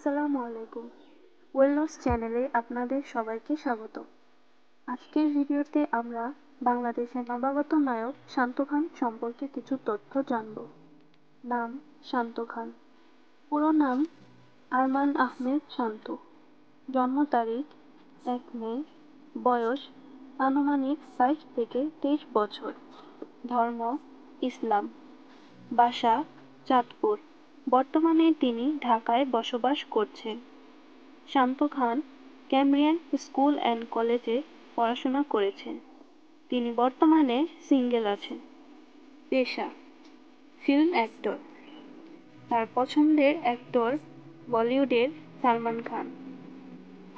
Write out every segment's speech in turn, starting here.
আসসালামু আলাইকুম। ওয়েলনেস চ্যানেলে আপনাদের সবাইকে স্বাগত। আজকের ভিডিওতে আমরা বাংলাদেশের নবাগত নায়ক শান্ত খান সম্পর্কে কিছু তথ্য জানব। নাম শান্ত খান। পুরো নাম আরমান আহমেদ শান্ত। জন্ম তারিখ 1 মে। বয়স আনুমানিক 22 থেকে 23 বছর। ধর্ম ইসলাম। বাসা চাঁদপুর। বর্তমানে তিনি ঢাকায় বসবাস করছেন। শান্ত খান ক্যামব্রিয়ান স্কুল অ্যান্ড কলেজে পড়াশোনা করেছেন। তিনি বর্তমানে সিঙ্গেল আছেন। পেশা ফিল্ম অ্যাক্টর। তার পছন্দের অ্যাক্টর বলিউডের সালমান খান।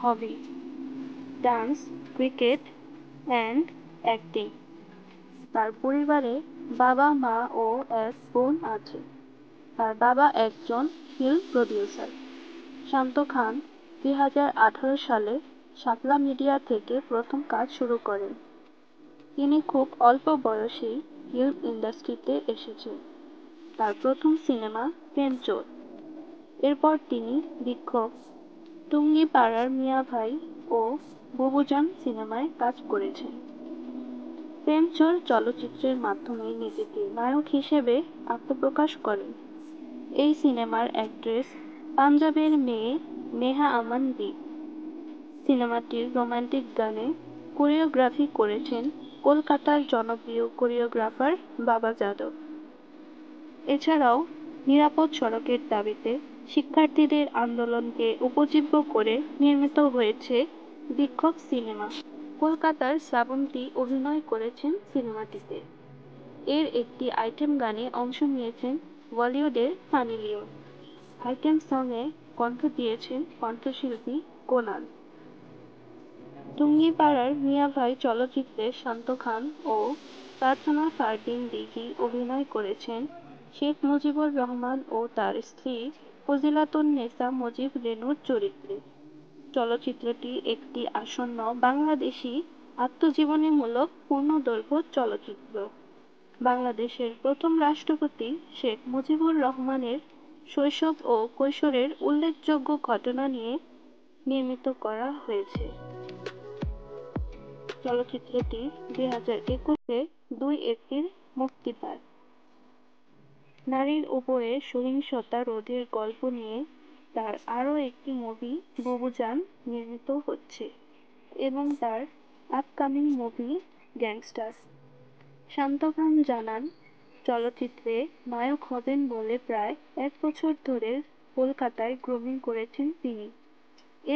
হবি ডান্স, ক্রিকেট অ্যান্ড অ্যাক্টিং। তার পরিবারে বাবা, মা ও এক বোন আছে। তার বাবা একজন ফিল্ম প্রডিউসার। শান্ত খান 2018 সালে শাপলা মিডিয়া থেকে প্রথম কাজ শুরু করেন। তিনি খুব অল্প বয়সেই ফিল্ম ইন্ডাস্ট্রিতে এসেছেন। তার প্রথম সিনেমা প্রেম চোর। এরপর তিনি বিক্ষোভ, টুঙ্গিপাড়ার মিয়া ভাই ও বুবুজান সিনেমায় কাজ করেছেন। প্রেম চোর চলচ্চিত্রের মাধ্যমে নিজেকে নায়ক হিসেবে আত্মপ্রকাশ করেন। এই সিনেমার অ্যাক্ট্রেস পাঞ্জাবের মেয়ে নেহা আমান দ্বীপ। সিনেমাটির রোমান্টিক গানে কোরিওগ্রাফি করেছেন কলকাতার জনপ্রিয় কোরিওগ্রাফার বাবা যাদব। এছাড়াও নিরাপদ সড়কের দাবিতে শিক্ষার্থীদের আন্দোলনকে উপজীব্য করে নির্মিত হয়েছে বিক্ষোভ সিনেমা। কলকাতার শ্রাবন্তী অভিনয় করেছেন সিনেমাটিতে। এর একটি আইটেম গানে অংশ নিয়েছেন বলিউডের সানি লিওন। আইটেম সঙ্গে কণ্ঠ দিয়েছেন কণ্ঠশিল্পী কোনাল। টুঙ্গিপাড়ার মিয়া ভাই চলচ্চিত্রে শান্ত খান ও প্রার্থনা ফারদিন দিঘি অভিনয় করেছেন শেখ মুজিবুর রহমান ও তার স্ত্রী ফজিলাতুন্নেসা মুজিব রেনুর চরিত্রে। চলচ্চিত্রটি একটি আসন্ন বাংলাদেশী আত্মজীবনীমূলক পূর্ণদৈর্ঘ্য চলচ্চিত্র। বাংলাদেশের প্রথম রাষ্ট্রপতি শেখ মুজিবুর রহমানের শৈশব ও কৈশোরের উল্লেখযোগ্য ঘটনা নিয়ে নির্মিত করা হয়েছে। চলচ্চিত্রটি 2021-এ 2 এপ্রিল মুক্তি পায়। নারীর উপরে সহিংসতা রোধের গল্প নিয়ে তার আরও একটি মুভি বুবুজান নির্মিত হচ্ছে এবং তার আপকামিং মুভি গ্যাংস্টার। শান্ত খান জানান, চলচ্চিত্রে নায়ক হবেন বলে প্রায় 1 বছর ধরে কলকাতায় গ্রুমিং করেছেন তিনি।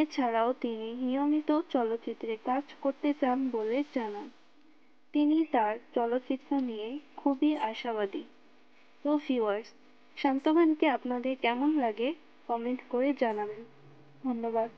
এছাড়াও তিনি নিয়মিত চলচ্চিত্রে কাজ করতে চান বলে জানান। তিনি তার চলচ্চিত্র নিয়ে খুবই আশাবাদী। তো ভিউয়ার্স, শান্ত খানকে আপনাদের কেমন লাগে কমেন্ট করে জানাবেন। ধন্যবাদ।